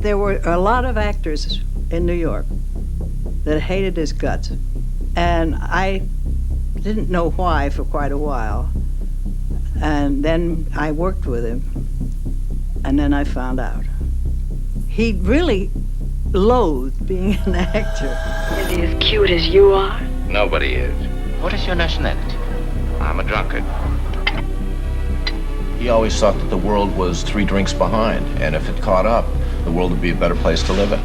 There were a lot of actors in New York that hated his guts, and I didn't know why for quite a while. And then I worked with him, and then I found out. He really loathed being an actor. Is he as cute as you are? Nobody is. What is your nationality? I'm a drunkard. He always thought that the world was 3 drinks behind, and if it caught up, the world would be a better place to live in.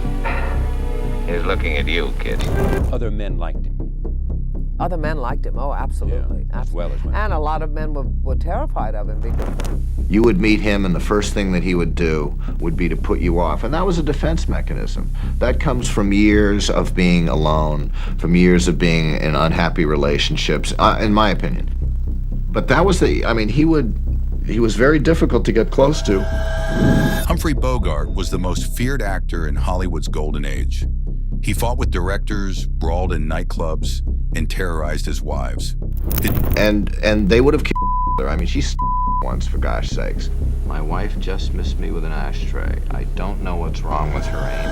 He's looking at you, kid. Other men liked him. Other men liked him, oh, absolutely. Yeah, as well as women. And a lot of men were terrified of him because... You would meet him, and the first thing that he would do would be to put you off. And that was a defense mechanism. That comes from years of being alone, from years of being in unhappy relationships, in my opinion. But that was he was very difficult to get close to. Humphrey Bogart was the most feared actor in Hollywood's golden age. He fought with directors, brawled in nightclubs, and terrorized his wives. And they would have killed her. I mean, she once, for gosh sakes. My wife just missed me with an ashtray. I don't know what's wrong with her aim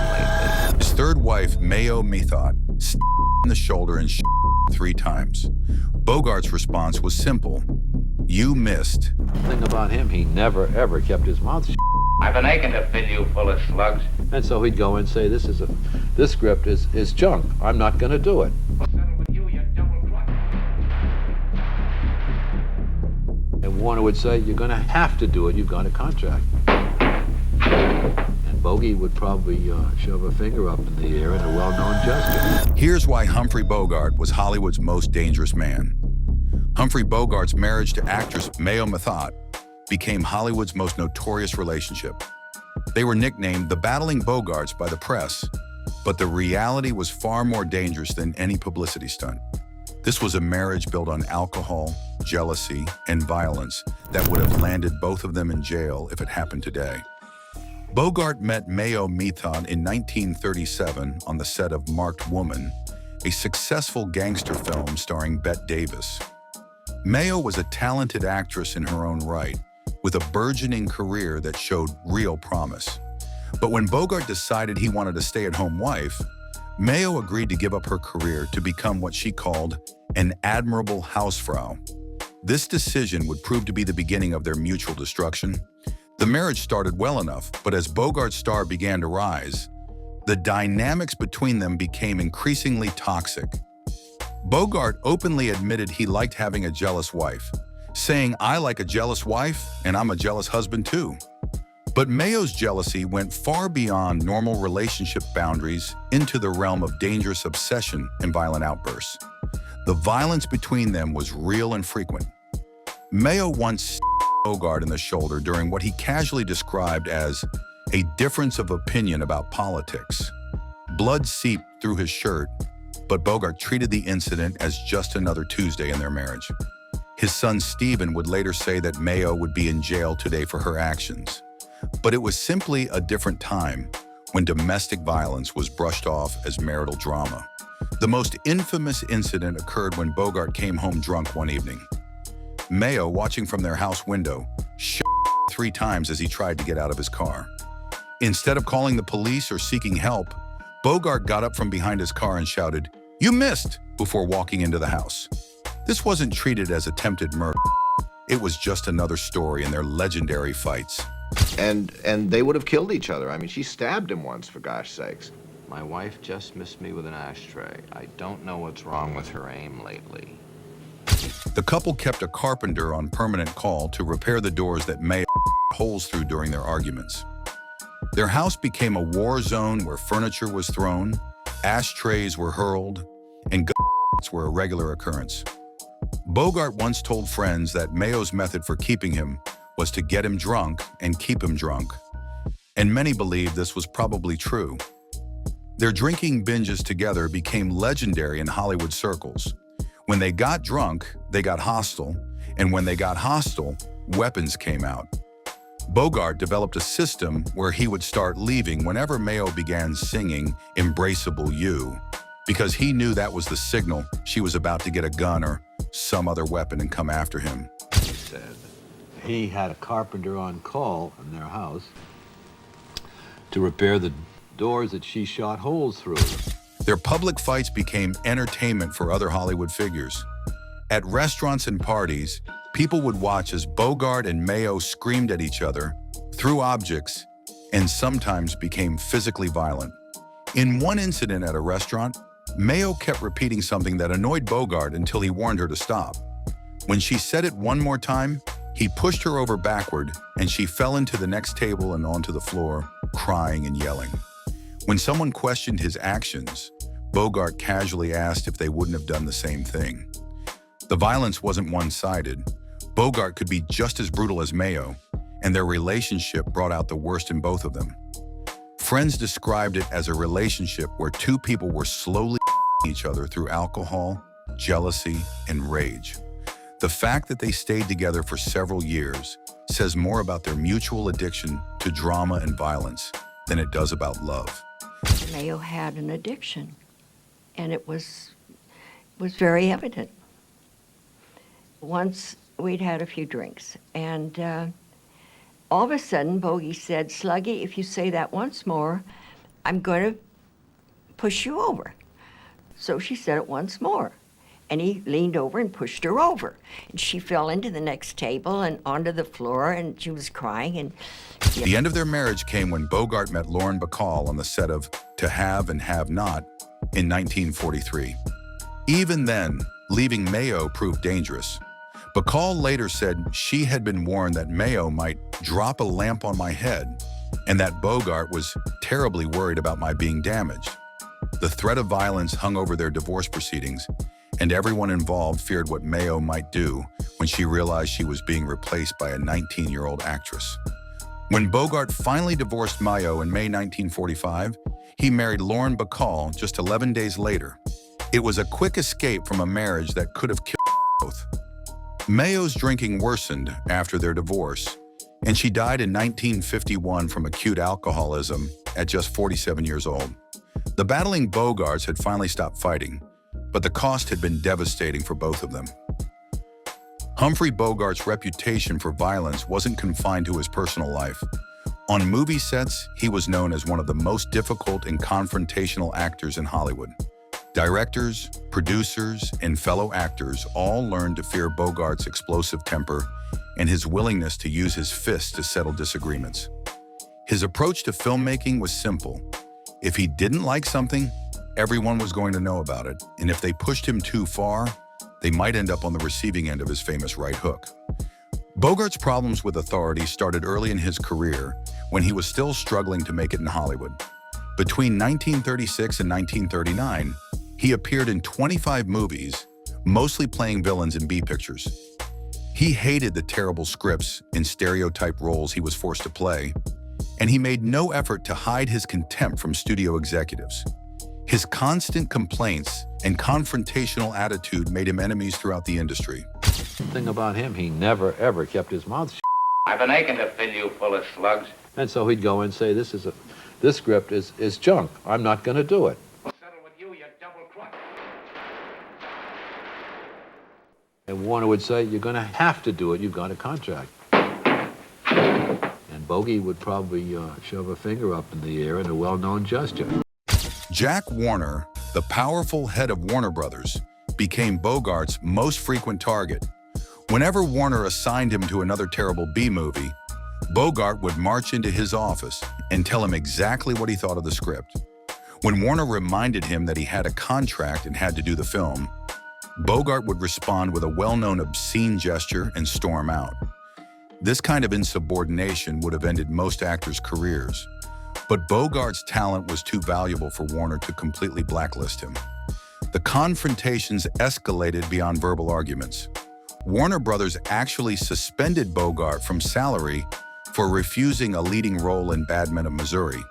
lately. His third wife, Mayo Methot, in the shoulder and 3 times. Bogart's response was simple. You missed. The thing about him, he never, ever kept his mouth shut. I've been aching to fill you full of slugs. And so he'd go and say, this script is junk. I'm not going to do it. I'll settle with you, you double crook. And Warner would say, you're going to have to do it. You've got a contract. And Bogey would probably shove a finger up in the air in a well-known gesture. Here's why Humphrey Bogart was Hollywood's most dangerous man. Humphrey Bogart's marriage to actress Mayo Methot became Hollywood's most notorious relationship. They were nicknamed the Battling Bogarts by the press, but the reality was far more dangerous than any publicity stunt. This was a marriage built on alcohol, jealousy, and violence that would have landed both of them in jail if it happened today. Bogart met Mayo Methot in 1937 on the set of Marked Woman, a successful gangster film starring Bette Davis. Mayo was a talented actress in her own right, with a burgeoning career that showed real promise. But when Bogart decided he wanted a stay-at-home wife, Mayo agreed to give up her career to become what she called an admirable housefrau. This decision would prove to be the beginning of their mutual destruction. The marriage started well enough, but as Bogart's star began to rise, the dynamics between them became increasingly toxic. Bogart openly admitted he liked having a jealous wife, saying, "I like a jealous wife, and I'm a jealous husband too." But Mayo's jealousy went far beyond normal relationship boundaries into the realm of dangerous obsession and violent outbursts. The violence between them was real and frequent. Mayo once Bogart in the shoulder during what he casually described as a difference of opinion about politics. Blood seeped through his shirt, but Bogart treated the incident as just another Tuesday in their marriage. His son Stephen would later say that Mayo would be in jail today for her actions. But it was simply a different time when domestic violence was brushed off as marital drama. The most infamous incident occurred when Bogart came home drunk one evening. Mayo, watching from their house window, shot 3 times as he tried to get out of his car. Instead of calling the police or seeking help, Bogart got up from behind his car and shouted, "You missed!" before walking into the house. This wasn't treated as attempted murder. It was just another story in their legendary fights. And they would have killed each other. I mean, she stabbed him once, for gosh sakes. My wife just missed me with an ashtray. I don't know what's wrong with her aim lately. The couple kept a carpenter on permanent call to repair the doors that Mayo holes through during their arguments. Their house became a war zone where furniture was thrown, ashtrays were hurled, and guns were a regular occurrence. Bogart once told friends that Mayo's method for keeping him was to get him drunk and keep him drunk, and many believe this was probably true. Their drinking binges together became legendary in Hollywood circles. When they got drunk, they got hostile, and when they got hostile, weapons came out. Bogart developed a system where he would start leaving whenever Mayo began singing "Embraceable You," because he knew that was the signal she was about to get a gun or some other weapon and come after him. He said he had a carpenter on call in their house to repair the doors that she shot holes through. Their public fights became entertainment for other Hollywood figures. At restaurants and parties, people would watch as Bogart and Mayo screamed at each other, threw objects, and sometimes became physically violent. In one incident at a restaurant, Mayo kept repeating something that annoyed Bogart until he warned her to stop. When she said it one more time, he pushed her over backward, and she fell into the next table and onto the floor, crying and yelling. When someone questioned his actions, Bogart casually asked if they wouldn't have done the same thing. The violence wasn't one-sided. Bogart could be just as brutal as Mayo, and their relationship brought out the worst in both of them. Friends described it as a relationship where two people were slowly each other through alcohol, jealousy, and rage. The fact that they stayed together for several years says more about their mutual addiction to drama and violence than it does about love. Mayo had an addiction, and it was very evident. Once we'd had a few drinks, and all of a sudden, Bogey said, "Sluggy, if you say that once more, I'm going to push you over." So she said it once more, and he leaned over and pushed her over. And she fell into the next table and onto the floor, and she was crying. And The end of their marriage came when Bogart met Lauren Bacall on the set of To Have and Have Not in 1943. Even then, leaving Mayo proved dangerous. Bacall later said she had been warned that Mayo might drop a lamp on my head and that Bogart was terribly worried about my being damaged. The threat of violence hung over their divorce proceedings, and everyone involved feared what Mayo might do when she realized she was being replaced by a 19-year-old actress. When Bogart finally divorced Mayo in May 1945, he married Lauren Bacall just 11 days later. It was a quick escape from a marriage that could have killed both. Mayo's drinking worsened after their divorce, and she died in 1951 from acute alcoholism at just 47 years old. The battling Bogarts had finally stopped fighting, but the cost had been devastating for both of them. Humphrey Bogart's reputation for violence wasn't confined to his personal life. On movie sets, he was known as one of the most difficult and confrontational actors in Hollywood. Directors, producers, and fellow actors all learned to fear Bogart's explosive temper and his willingness to use his fists to settle disagreements. His approach to filmmaking was simple. If he didn't like something, everyone was going to know about it, and if they pushed him too far, they might end up on the receiving end of his famous right hook. Bogart's problems with authority started early in his career when he was still struggling to make it in Hollywood. Between 1936 and 1939, he appeared in 25 movies, mostly playing villains in B pictures. He hated the terrible scripts and stereotype roles he was forced to play, and he made no effort to hide his contempt from studio executives. His constant complaints and confrontational attitude made him enemies throughout the industry. The thing about him, he never, ever kept his mouth shut. I've been aching to fill you full of slugs. And so he'd go and say, this script is junk. I'm not going to do it. Settle with you, you double crook. And Warner would say, you're going to have to do it. You've got a contract. And Bogey would probably shove a finger up in the air in a well-known gesture. Jack Warner, the powerful head of Warner Brothers, became Bogart's most frequent target. Whenever Warner assigned him to another terrible B movie, Bogart would march into his office and tell him exactly what he thought of the script. When Warner reminded him that he had a contract and had to do the film, Bogart would respond with a well-known obscene gesture and storm out. This kind of insubordination would have ended most actors' careers, but Bogart's talent was too valuable for Warner to completely blacklist him. The confrontations escalated beyond verbal arguments. Warner Brothers actually suspended Bogart from salary for refusing a leading role in Bad Men of Missouri.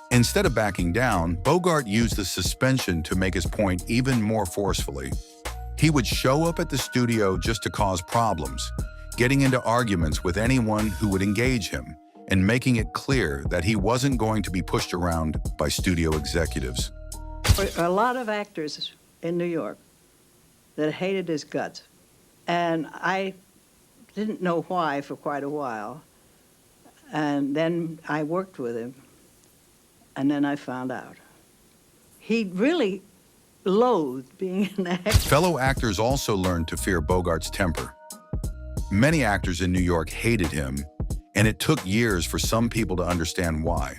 Instead of backing down, Bogart used the suspension to make his point even more forcefully. He would show up at the studio just to cause problems, getting into arguments with anyone who would engage him, and making it clear that he wasn't going to be pushed around by studio executives. There were a lot of actors in New York that hated his guts, and I didn't know why for quite a while. And then I worked with him, And then I found out. He really loathed being an actor. Fellow actors also learned to fear Bogart's temper. Many actors in New York hated him, and it took years for some people to understand why.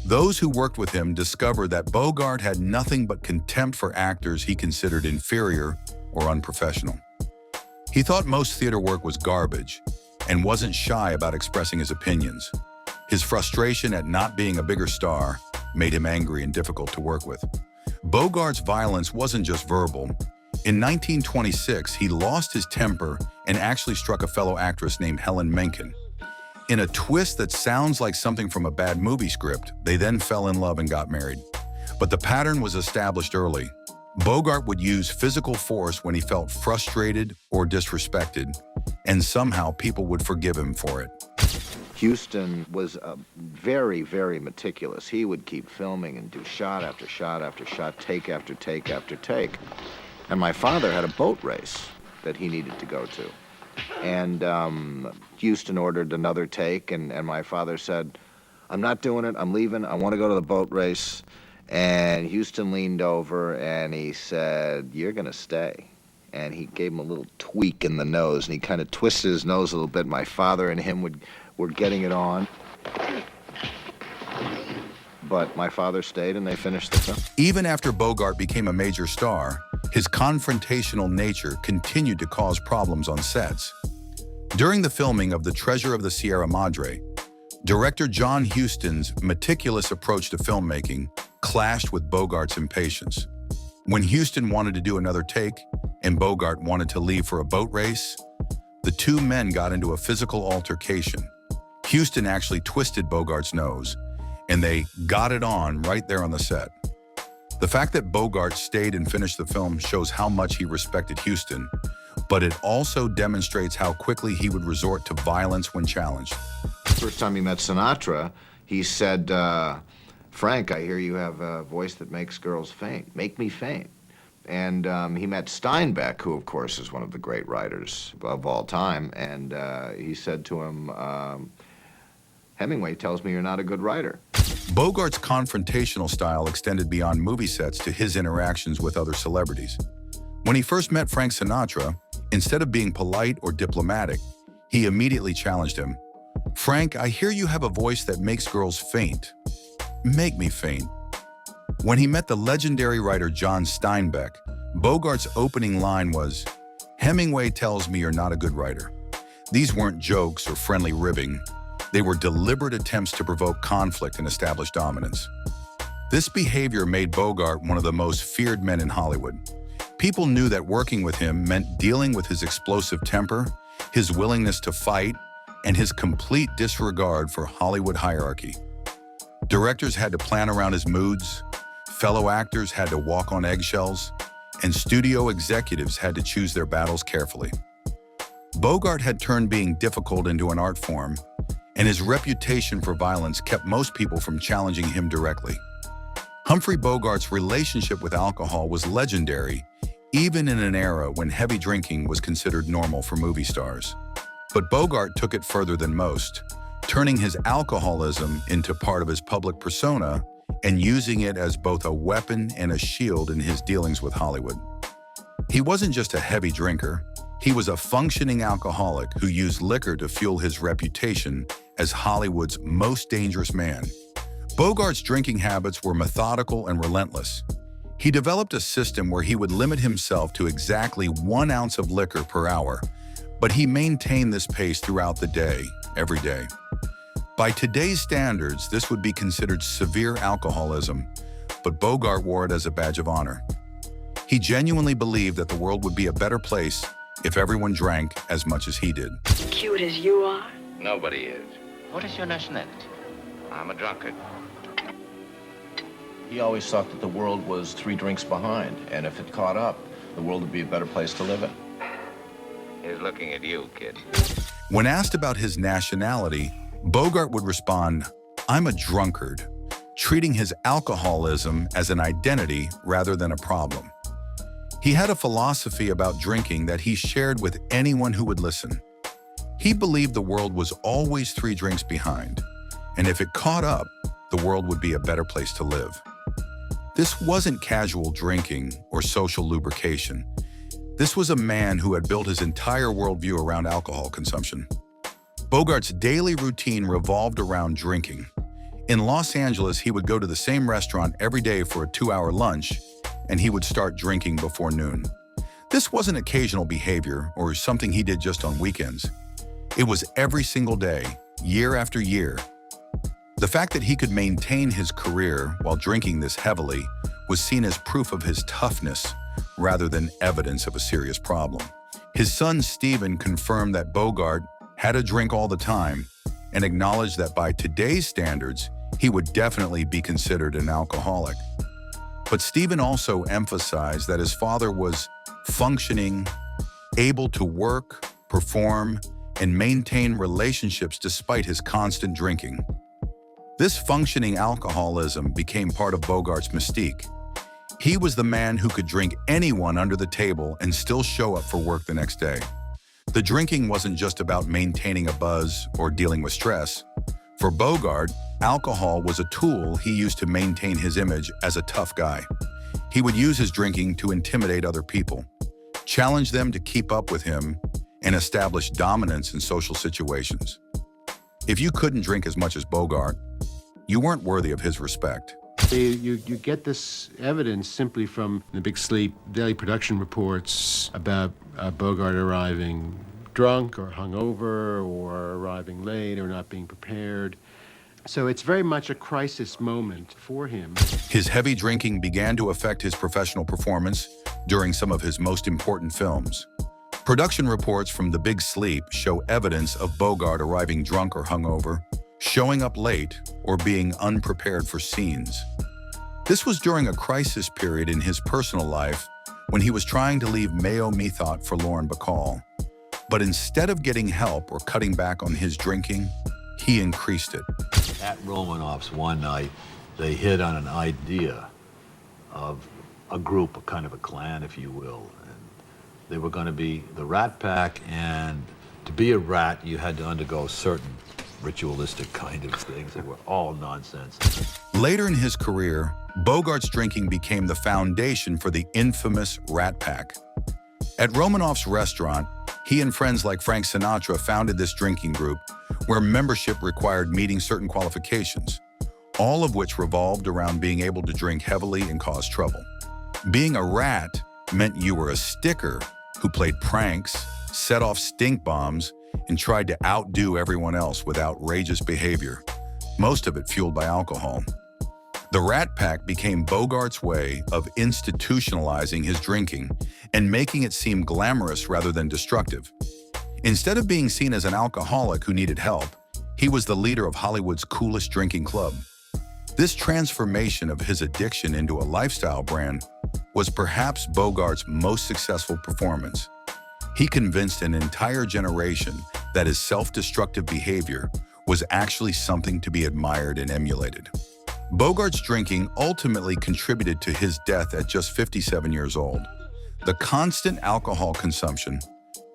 Those who worked with him discovered that Bogart had nothing but contempt for actors he considered inferior or unprofessional. He thought most theater work was garbage and wasn't shy about expressing his opinions. His frustration at not being a bigger star made him angry and difficult to work with. Bogart's violence wasn't just verbal. In 1926, he lost his temper and actually struck a fellow actress named Helen Menken. In a twist that sounds like something from a bad movie script, they then fell in love and got married. But the pattern was established early. Bogart would use physical force when he felt frustrated or disrespected, and somehow people would forgive him for it. Houston was very, very meticulous. He would keep filming and do shot after shot after shot, take after take after take. And my father had a boat race that he needed to go to. And Houston ordered another take, and my father said, "I'm not doing it, I'm leaving, I want to go to the boat race." And Houston leaned over and he said, "You're gonna stay." And he gave him a little tweak in the nose, and he kind of twisted his nose a little bit. My father and him were getting it on. But my father stayed and they finished the film. Even after Bogart became a major star, his confrontational nature continued to cause problems on sets. During the filming of The Treasure of the Sierra Madre, director John Huston's meticulous approach to filmmaking clashed with Bogart's impatience. When Huston wanted to do another take and Bogart wanted to leave for a boat race, the two men got into a physical altercation. Huston actually twisted Bogart's nose, and they got it on right there on the set. The fact that Bogart stayed and finished the film shows how much he respected Huston, but it also demonstrates how quickly he would resort to violence when challenged. First time he met Sinatra, he said, "Frank, I hear you have a voice that makes girls faint. Make me faint." And he met Steinbeck, who, of course, is one of the great writers of all time, and he said to him, "Hemingway tells me you're not a good writer." Bogart's confrontational style extended beyond movie sets to his interactions with other celebrities. When he first met Frank Sinatra, instead of being polite or diplomatic, he immediately challenged him. "Frank, I hear you have a voice that makes girls faint. Make me faint." When he met the legendary writer John Steinbeck, Bogart's opening line was, "Hemingway tells me you're not a good writer." These weren't jokes or friendly ribbing. They were deliberate attempts to provoke conflict and establish dominance. This behavior made Bogart one of the most feared men in Hollywood. People knew that working with him meant dealing with his explosive temper, his willingness to fight, and his complete disregard for Hollywood hierarchy. Directors had to plan around his moods, fellow actors had to walk on eggshells, and studio executives had to choose their battles carefully. Bogart had turned being difficult into an art form, and his reputation for violence kept most people from challenging him directly. Humphrey Bogart's relationship with alcohol was legendary, even in an era when heavy drinking was considered normal for movie stars. But Bogart took it further than most, turning his alcoholism into part of his public persona and using it as both a weapon and a shield in his dealings with Hollywood. He wasn't just a heavy drinker, he was a functioning alcoholic who used liquor to fuel his reputation as Hollywood's most dangerous man. Bogart's drinking habits were methodical and relentless. He developed a system where he would limit himself to exactly 1 ounce of liquor per hour, but he maintained this pace throughout the day, every day. By today's standards, this would be considered severe alcoholism, but Bogart wore it as a badge of honor. He genuinely believed that the world would be a better place if everyone drank as much as he did. Cute as you are. Nobody is. What is your nationality? I'm a drunkard. He always thought that the world was 3 drinks behind, and if it caught up, the world would be a better place to live in. He's looking at you, kid. When asked about his nationality, Bogart would respond, "I'm a drunkard," treating his alcoholism as an identity rather than a problem. He had a philosophy about drinking that he shared with anyone who would listen. He believed the world was always 3 drinks behind, and if it caught up, the world would be a better place to live. This wasn't casual drinking or social lubrication. This was a man who had built his entire worldview around alcohol consumption. Bogart's daily routine revolved around drinking. In Los Angeles, he would go to the same restaurant every day for a 2-hour lunch, and he would start drinking before noon. This wasn't occasional behavior or something he did just on weekends. It was every single day, year after year. The fact that he could maintain his career while drinking this heavily was seen as proof of his toughness rather than evidence of a serious problem. His son Stephen confirmed that Bogart had a drink all the time and acknowledged that by today's standards, he would definitely be considered an alcoholic. But Stephen also emphasized that his father was functioning, able to work, perform, and maintain relationships despite his constant drinking. This functioning alcoholism became part of Bogart's mystique. He was the man who could drink anyone under the table and still show up for work the next day. The drinking wasn't just about maintaining a buzz or dealing with stress. For Bogart, alcohol was a tool he used to maintain his image as a tough guy. He would use his drinking to intimidate other people, challenge them to keep up with him, and establish dominance in social situations. If you couldn't drink as much as Bogart, you weren't worthy of his respect. You get this evidence simply from the Big Sleep daily production reports about Bogart arriving drunk or hungover or arriving late or not being prepared. So it's very much a crisis moment for him. His heavy drinking began to affect his professional performance during some of his most important films. Production reports from The Big Sleep show evidence of Bogart arriving drunk or hungover, showing up late, or being unprepared for scenes. This was during a crisis period in his personal life when he was trying to leave Mayo Methot for Lauren Bacall. But instead of getting help or cutting back on his drinking, he increased it. At Romanoff's one night, they hit on an idea of a group, a kind of a clan, if you will. And they were going to be the Rat Pack, and to be a rat, you had to undergo certain ritualistic kind of things that were all nonsense. Later in his career, Bogart's drinking became the foundation for the infamous Rat Pack. At Romanoff's restaurant, he and friends like Frank Sinatra founded this drinking group where membership required meeting certain qualifications, all of which revolved around being able to drink heavily and cause trouble. Being a rat meant you were a sticker who played pranks, set off stink bombs, and tried to outdo everyone else with outrageous behavior, most of it fueled by alcohol. The Rat Pack became Bogart's way of institutionalizing his drinking and making it seem glamorous rather than destructive. Instead of being seen as an alcoholic who needed help, he was the leader of Hollywood's coolest drinking club. This transformation of his addiction into a lifestyle brand was perhaps Bogart's most successful performance. He convinced an entire generation that his self-destructive behavior was actually something to be admired and emulated. Bogart's drinking ultimately contributed to his death at just 57 years old. The constant alcohol consumption,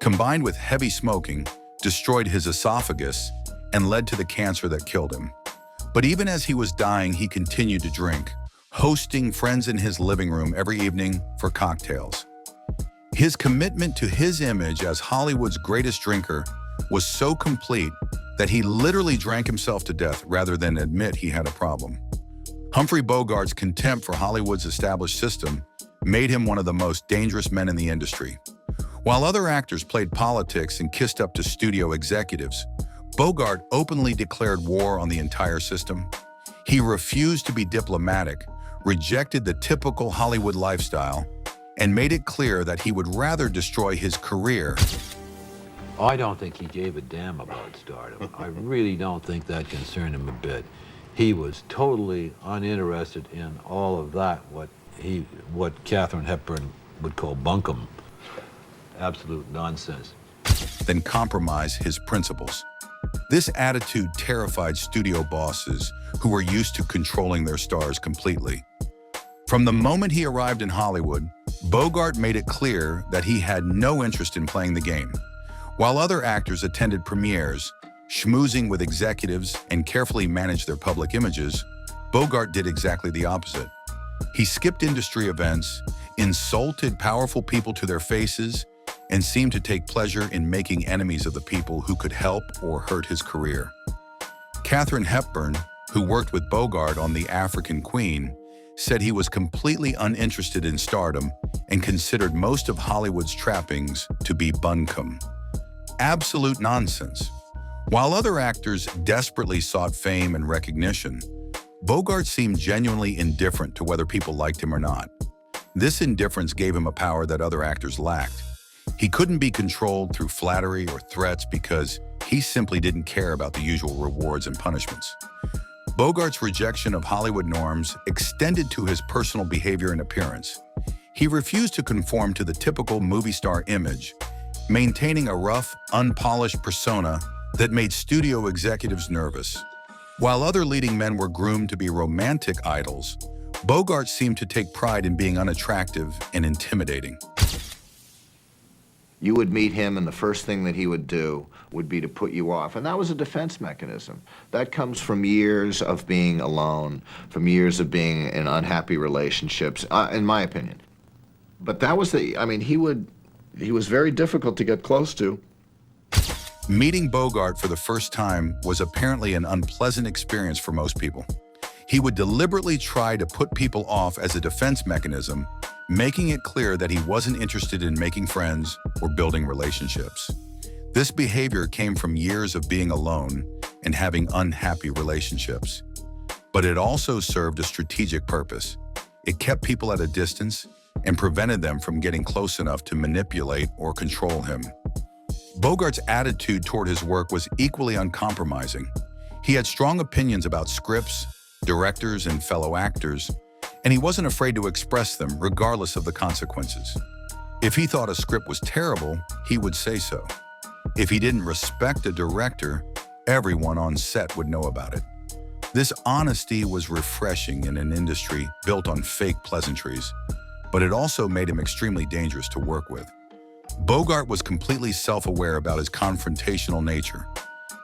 combined with heavy smoking, destroyed his esophagus and led to the cancer that killed him. But even as he was dying, he continued to drink, hosting friends in his living room every evening for cocktails. His commitment to his image as Hollywood's greatest drinker was so complete that he literally drank himself to death rather than admit he had a problem. Humphrey Bogart's contempt for Hollywood's established system made him one of the most dangerous men in the industry. While other actors played politics and kissed up to studio executives, Bogart openly declared war on the entire system. He refused to be diplomatic, rejected the typical Hollywood lifestyle, and made it clear that he would rather destroy his career. I don't think he gave a damn about stardom. I really don't think that concerned him a bit. He was totally uninterested in all of that, what Katharine Hepburn would call bunkum. Absolute nonsense. Then compromise his principles. This attitude terrified studio bosses who were used to controlling their stars completely. From the moment he arrived in Hollywood, Bogart made it clear that he had no interest in playing the game. While other actors attended premieres, schmoozing with executives, and carefully managed their public images, Bogart did exactly the opposite. He skipped industry events, insulted powerful people to their faces, and seemed to take pleasure in making enemies of the people who could help or hurt his career. Katharine Hepburn, who worked with Bogart on The African Queen, said he was completely uninterested in stardom and considered most of Hollywood's trappings to be buncombe. Absolute nonsense. While other actors desperately sought fame and recognition, Bogart seemed genuinely indifferent to whether people liked him or not. This indifference gave him a power that other actors lacked. He couldn't be controlled through flattery or threats because he simply didn't care about the usual rewards and punishments. Bogart's rejection of Hollywood norms extended to his personal behavior and appearance. He refused to conform to the typical movie star image, maintaining a rough, unpolished persona that made studio executives nervous. While other leading men were groomed to be romantic idols, Bogart seemed to take pride in being unattractive and intimidating. You would meet him, and the first thing that he would do would be to put you off. And that was a defense mechanism. That comes from years of being alone, from years of being in unhappy relationships, in my opinion. But that was he was very difficult to get close to. Meeting Bogart for the first time was apparently an unpleasant experience for most people. He would deliberately try to put people off as a defense mechanism, making it clear that he wasn't interested in making friends or building relationships. This behavior came from years of being alone and having unhappy relationships. But it also served a strategic purpose. It kept people at a distance and prevented them from getting close enough to manipulate or control him. Bogart's attitude toward his work was equally uncompromising. He had strong opinions about scripts, directors, and fellow actors, and he wasn't afraid to express them regardless of the consequences. If he thought a script was terrible, he would say so. If he didn't respect a director, everyone on set would know about it. This honesty was refreshing in an industry built on fake pleasantries, but it also made him extremely dangerous to work with. Bogart was completely self-aware about his confrontational nature.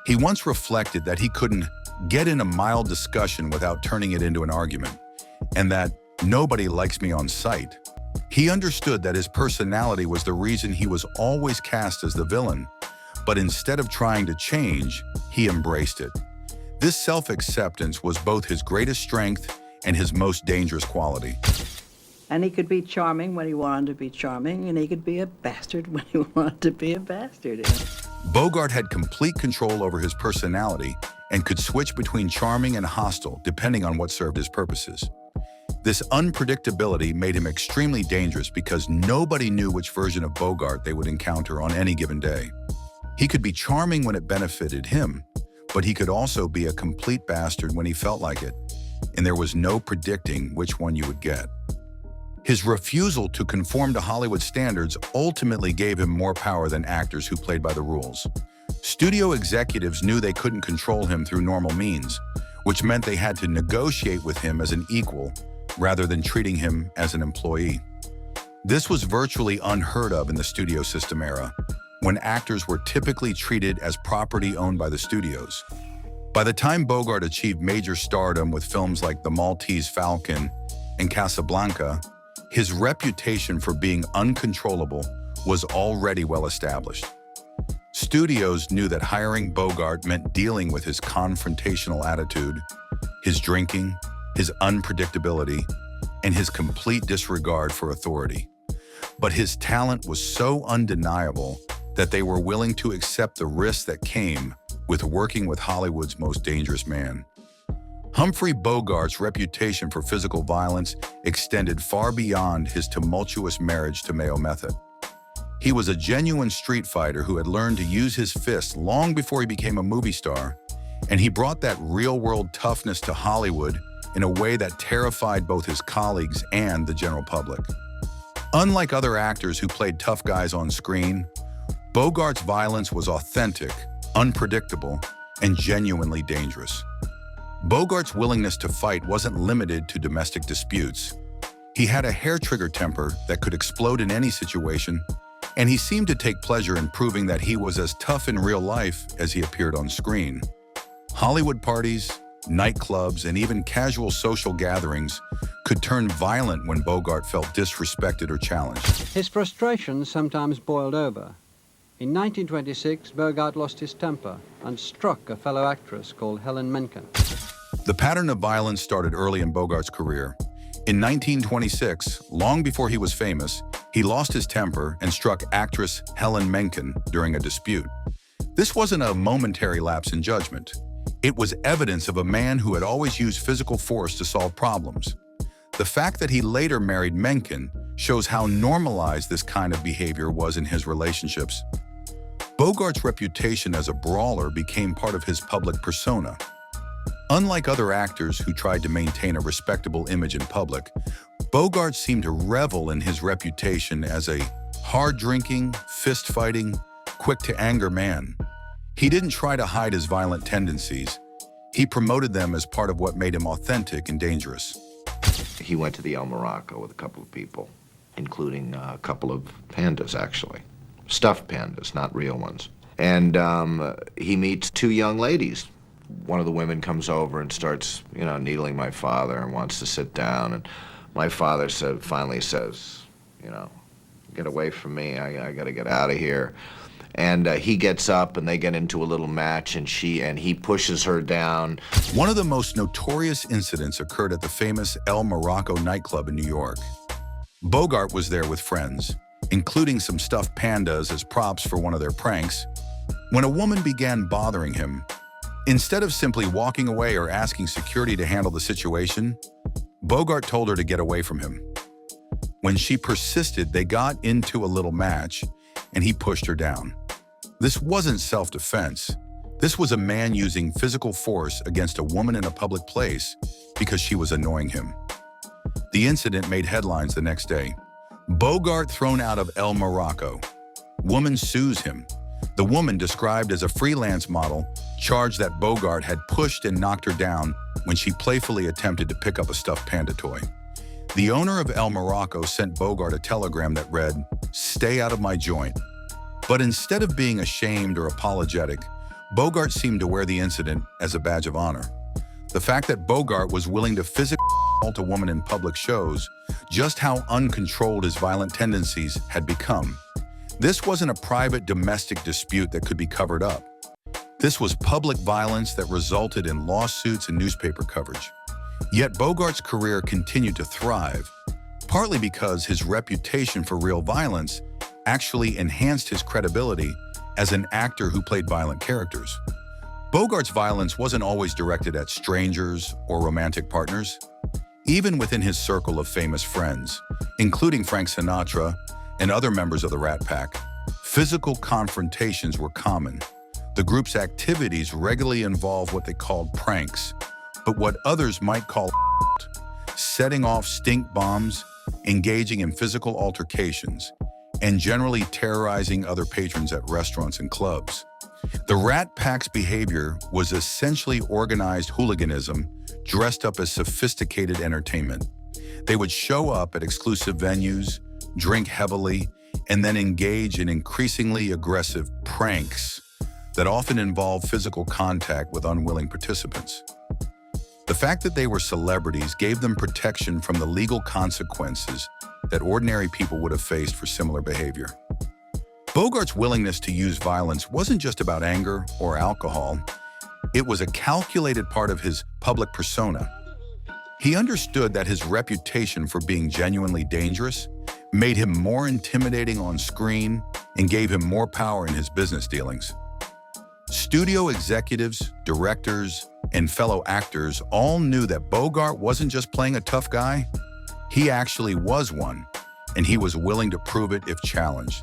He once reflected that he couldn't get in a mild discussion without turning it into an argument, and that nobody likes me on sight. He understood that his personality was the reason he was always cast as the villain, but instead of trying to change, he embraced it. This self-acceptance was both his greatest strength and his most dangerous quality. And he could be charming when he wanted to be charming, and he could be a bastard when he wanted to be a bastard. Bogart had complete control over his personality and could switch between charming and hostile depending on what served his purposes. This unpredictability made him extremely dangerous because nobody knew which version of Bogart they would encounter on any given day. He could be charming when it benefited him, but he could also be a complete bastard when he felt like it, and there was no predicting which one you would get. His refusal to conform to Hollywood standards ultimately gave him more power than actors who played by the rules. Studio executives knew they couldn't control him through normal means, which meant they had to negotiate with him as an equal rather than treating him as an employee. This was virtually unheard of in the studio system era, when actors were typically treated as property owned by the studios. By the time Bogart achieved major stardom with films like The Maltese Falcon and Casablanca, his reputation for being uncontrollable was already well established. Studios knew that hiring Bogart meant dealing with his confrontational attitude, his drinking, his unpredictability, and his complete disregard for authority. But his talent was so undeniable that they were willing to accept the risks that came with working with Hollywood's most dangerous man. Humphrey Bogart's reputation for physical violence extended far beyond his tumultuous marriage to Mayo Methot. He was a genuine street fighter who had learned to use his fists long before he became a movie star, and he brought that real-world toughness to Hollywood in a way that terrified both his colleagues and the general public. Unlike other actors who played tough guys on screen, Bogart's violence was authentic, unpredictable, and genuinely dangerous. Bogart's willingness to fight wasn't limited to domestic disputes. He had a hair-trigger temper that could explode in any situation, and he seemed to take pleasure in proving that he was as tough in real life as he appeared on screen. Hollywood parties, nightclubs, and even casual social gatherings could turn violent when Bogart felt disrespected or challenged. His frustrations sometimes boiled over. In 1926, Bogart lost his temper and struck a fellow actress called Helen Menken. The pattern of violence started early in Bogart's career. In 1926, long before he was famous, he lost his temper and struck actress Helen Menken during a dispute. This wasn't a momentary lapse in judgment. It was evidence of a man who had always used physical force to solve problems. The fact that he later married Menken shows how normalized this kind of behavior was in his relationships. Bogart's reputation as a brawler became part of his public persona. Unlike other actors who tried to maintain a respectable image in public, Bogart seemed to revel in his reputation as a hard-drinking, fist-fighting, quick-to-anger man. He didn't try to hide his violent tendencies. He promoted them as part of what made him authentic and dangerous. He went to the El Morocco with a couple of people, including a couple of pandas, actually. Stuffed pandas, not real ones. And he meets two young ladies. One of the women comes over and starts, needling my father and wants to sit down. And my father finally says, get away from me. I got to get out of here. And he gets up and they get into a little match, and he pushes her down. One of the most notorious incidents occurred at the famous El Morocco nightclub in New York. Bogart was there with friends, including some stuffed pandas as props for one of their pranks, when a woman began bothering him. Instead of simply walking away or asking security to handle the situation, Bogart told her to get away from him. When she persisted, they got into a little match, and he pushed her down. This wasn't self-defense. This was a man using physical force against a woman in a public place because she was annoying him. The incident made headlines the next day. Bogart thrown out of El Morocco. Woman sues him. The woman, described as a freelance model, charged that Bogart had pushed and knocked her down when she playfully attempted to pick up a stuffed panda toy. The owner of El Morocco sent Bogart a telegram that read, "Stay out of my joint." But instead of being ashamed or apologetic, Bogart seemed to wear the incident as a badge of honor. The fact that Bogart was willing to physically assault a woman in public shows just how uncontrolled his violent tendencies had become. This wasn't a private domestic dispute that could be covered up. This was public violence that resulted in lawsuits and newspaper coverage. Yet Bogart's career continued to thrive, partly because his reputation for real violence actually enhanced his credibility as an actor who played violent characters. Bogart's violence wasn't always directed at strangers or romantic partners. Even within his circle of famous friends, including Frank Sinatra and other members of the Rat Pack, physical confrontations were common. The group's activities regularly involved what they called pranks, but what others might call setting off stink bombs, engaging in physical altercations, and generally terrorizing other patrons at restaurants and clubs. The Rat Pack's behavior was essentially organized hooliganism dressed up as sophisticated entertainment. They would show up at exclusive venues, drink heavily, and then engage in increasingly aggressive pranks that often involved physical contact with unwilling participants. The fact that they were celebrities gave them protection from the legal consequences that ordinary people would have faced for similar behavior. Bogart's willingness to use violence wasn't just about anger or alcohol. It was a calculated part of his public persona. He understood that his reputation for being genuinely dangerous made him more intimidating on screen and gave him more power in his business dealings. Studio executives, directors, and fellow actors all knew that Bogart wasn't just playing a tough guy. He actually was one, and he was willing to prove it if challenged.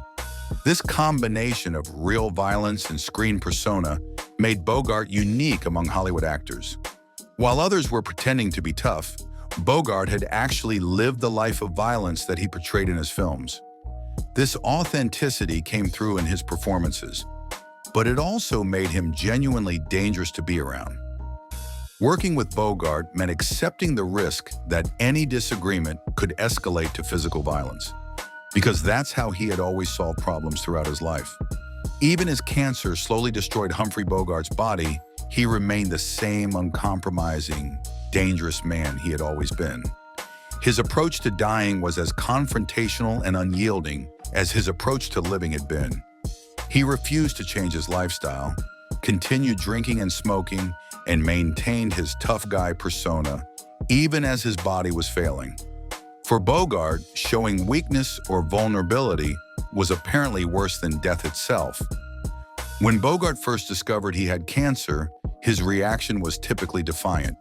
This combination of real violence and screen persona made Bogart unique among Hollywood actors. While others were pretending to be tough, Bogart had actually lived the life of violence that he portrayed in his films. This authenticity came through in his performances, but it also made him genuinely dangerous to be around. Working with Bogart meant accepting the risk that any disagreement could escalate to physical violence, because that's how he had always solved problems throughout his life. Even as cancer slowly destroyed Humphrey Bogart's body, he remained the same uncompromising, dangerous man he had always been. His approach to dying was as confrontational and unyielding as his approach to living had been. He refused to change his lifestyle, continued drinking and smoking, and maintained his tough guy persona, even as his body was failing. For Bogart, showing weakness or vulnerability was apparently worse than death itself. When Bogart first discovered he had cancer, his reaction was typically defiant.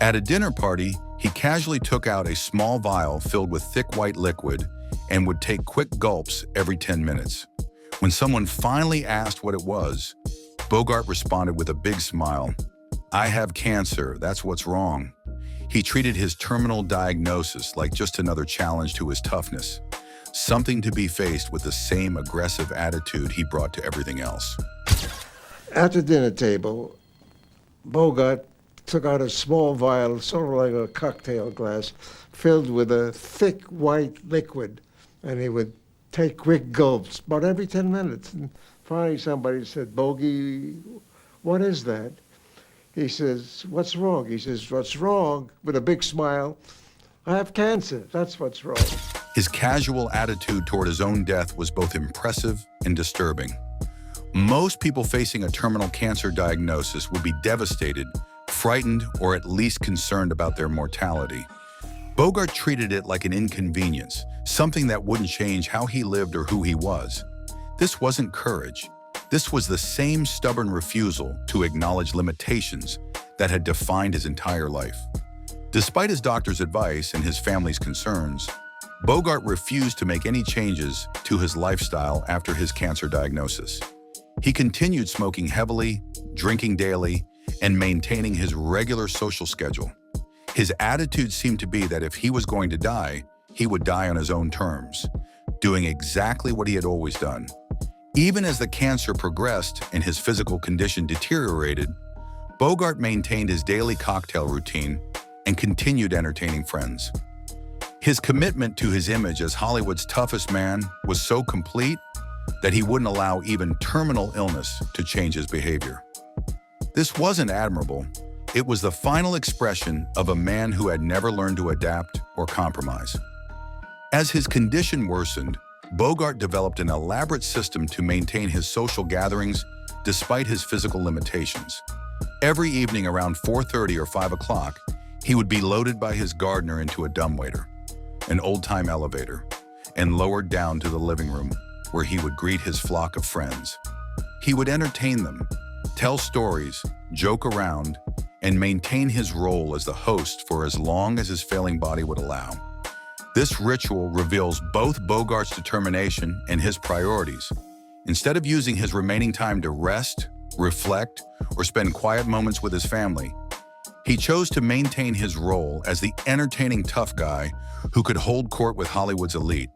At a dinner party, he casually took out a small vial filled with thick white liquid and would take quick gulps every 10 minutes. When someone finally asked what it was, Bogart responded with a big smile. "I have cancer, that's what's wrong." He treated his terminal diagnosis like just another challenge to his toughness, something to be faced with the same aggressive attitude he brought to everything else. At the dinner table, Bogart took out a small vial, sort of like a cocktail glass, filled with a thick white liquid, and he would take quick gulps, about every 10 minutes. And finally somebody said, "Bogey, what is that?" He says, "What's wrong?" He says, "What's wrong?" with a big smile. "I have cancer, that's what's wrong." His casual attitude toward his own death was both impressive and disturbing. Most people facing a terminal cancer diagnosis would be devastated, frightened, or at least concerned about their mortality. Bogart treated it like an inconvenience, something that wouldn't change how he lived or who he was. This wasn't courage. This was the same stubborn refusal to acknowledge limitations that had defined his entire life. Despite his doctor's advice and his family's concerns, Bogart refused to make any changes to his lifestyle after his cancer diagnosis. He continued smoking heavily, drinking daily, and maintaining his regular social schedule. His attitude seemed to be that if he was going to die, he would die on his own terms, doing exactly what he had always done. Even as the cancer progressed and his physical condition deteriorated, Bogart maintained his daily cocktail routine and continued entertaining friends. His commitment to his image as Hollywood's toughest man was so complete that he wouldn't allow even terminal illness to change his behavior. This wasn't admirable. It was the final expression of a man who had never learned to adapt or compromise. As his condition worsened, Bogart developed an elaborate system to maintain his social gatherings despite his physical limitations. Every evening around 4:30 or 5 o'clock, he would be loaded by his gardener into a dumbwaiter, an old-time elevator, and lowered down to the living room where he would greet his flock of friends. He would entertain them, tell stories, joke around, and maintain his role as the host for as long as his failing body would allow. This ritual reveals both Bogart's determination and his priorities. Instead of using his remaining time to rest, reflect, or spend quiet moments with his family, he chose to maintain his role as the entertaining tough guy who could hold court with Hollywood's elite.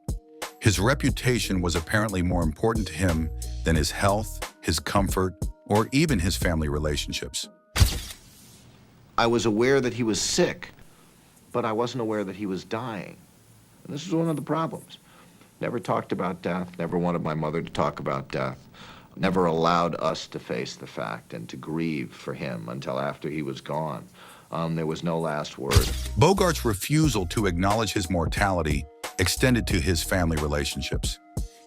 His reputation was apparently more important to him than his health, his comfort, or even his family relationships. I was aware that he was sick, but I wasn't aware that he was dying. And this was one of the problems. Never talked about death, never wanted my mother to talk about death, never allowed us to face the fact and to grieve for him until after he was gone. There was no last word. Bogart's refusal to acknowledge his mortality extended to his family relationships.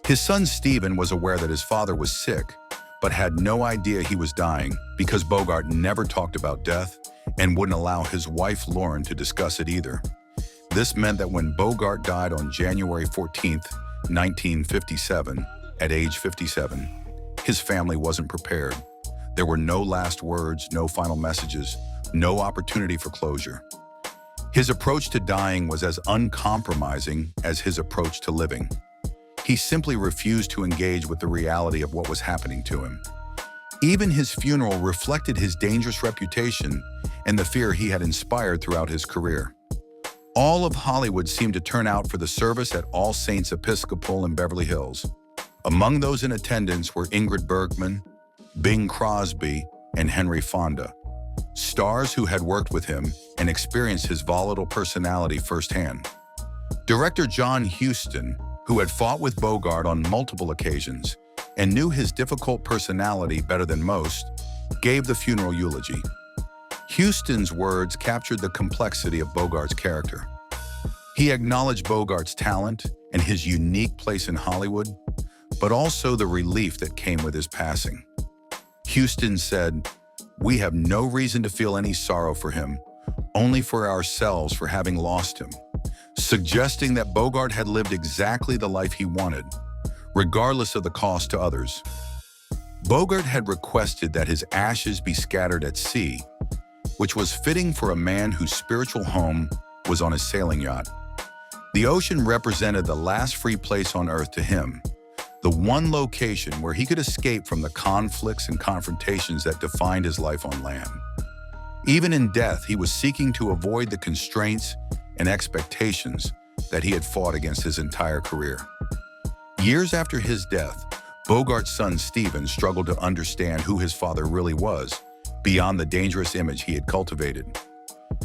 His son Stephen was aware that his father was sick, but had no idea he was dying because Bogart never talked about death and wouldn't allow his wife Lauren to discuss it either. This meant that when Bogart died on January 14th, 1957, at age 57, his family wasn't prepared. There were no last words, no final messages, no opportunity for closure. His approach to dying was as uncompromising as his approach to living. He simply refused to engage with the reality of what was happening to him. Even his funeral reflected his dangerous reputation and the fear he had inspired throughout his career. All of Hollywood seemed to turn out for the service at All Saints Episcopal in Beverly Hills. Among those in attendance were Ingrid Bergman, Bing Crosby, and Henry Fonda, stars who had worked with him and experienced his volatile personality firsthand. Director John Huston, who had fought with Bogart on multiple occasions and knew his difficult personality better than most, gave the funeral eulogy. Huston's words captured the complexity of Bogart's character. He acknowledged Bogart's talent and his unique place in Hollywood, but also the relief that came with his passing. Huston said, "We have no reason to feel any sorrow for him, only for ourselves for having lost him," suggesting that Bogart had lived exactly the life he wanted, regardless of the cost to others. Bogart had requested that his ashes be scattered at sea, which was fitting for a man whose spiritual home was on a sailing yacht. The ocean represented the last free place on earth to him, the one location where he could escape from the conflicts and confrontations that defined his life on land. Even in death, he was seeking to avoid the constraints and expectations that he had fought against his entire career. Years after his death, Bogart's son Stephen struggled to understand who his father really was, beyond the dangerous image he had cultivated.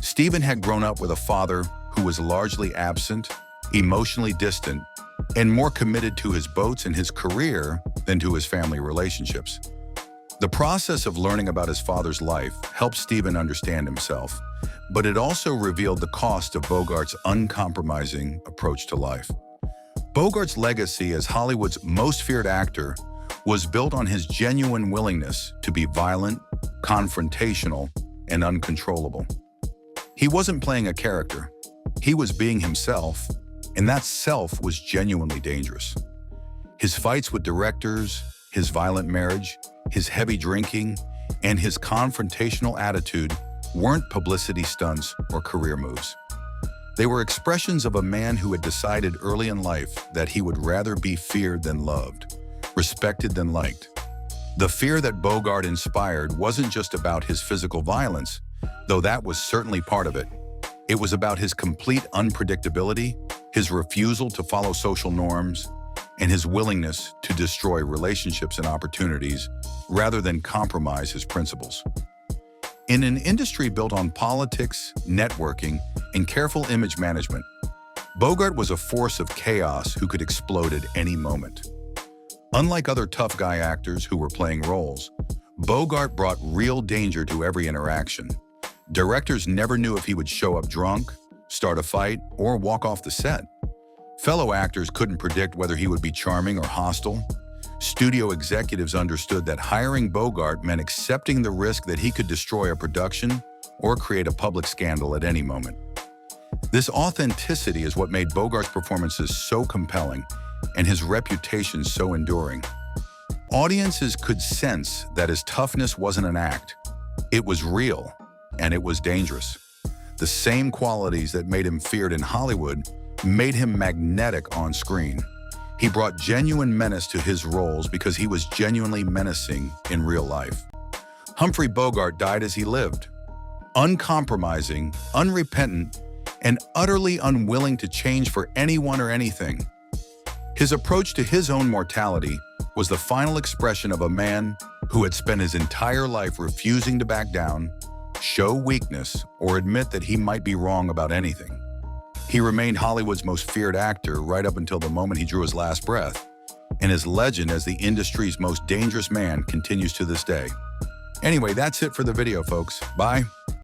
Stephen had grown up with a father who was largely absent, emotionally distant, and more committed to his boats and his career than to his family relationships. The process of learning about his father's life helped Stephen understand himself, but it also revealed the cost of Bogart's uncompromising approach to life. Bogart's legacy as Hollywood's most feared actor was built on his genuine willingness to be violent, confrontational, and uncontrollable. He wasn't playing a character. He was being himself, and that self was genuinely dangerous. His fights with directors, his violent marriage, his heavy drinking, and his confrontational attitude weren't publicity stunts or career moves. They were expressions of a man who had decided early in life that he would rather be feared than loved, respected than liked. The fear that Bogart inspired wasn't just about his physical violence, though that was certainly part of it. It was about his complete unpredictability, his refusal to follow social norms, and his willingness to destroy relationships and opportunities rather than compromise his principles. In an industry built on politics, networking, and careful image management, Bogart was a force of chaos who could explode at any moment. Unlike other tough guy actors who were playing roles, Bogart brought real danger to every interaction. Directors never knew if he would show up drunk, start a fight, or walk off the set. Fellow actors couldn't predict whether he would be charming or hostile. Studio executives understood that hiring Bogart meant accepting the risk that he could destroy a production or create a public scandal at any moment. This authenticity is what made Bogart's performances so compelling and his reputation so enduring. Audiences could sense that his toughness wasn't an act. It was real, and it was dangerous. The same qualities that made him feared in Hollywood made him magnetic on screen. He brought genuine menace to his roles because he was genuinely menacing in real life. Humphrey Bogart died as he lived, uncompromising, unrepentant, and utterly unwilling to change for anyone or anything. His approach to his own mortality was the final expression of a man who had spent his entire life refusing to back down, show weakness, or admit that he might be wrong about anything. He remained Hollywood's most feared actor right up until the moment he drew his last breath, and his legend as the industry's most dangerous man continues to this day. Anyway, that's it for the video, folks. Bye.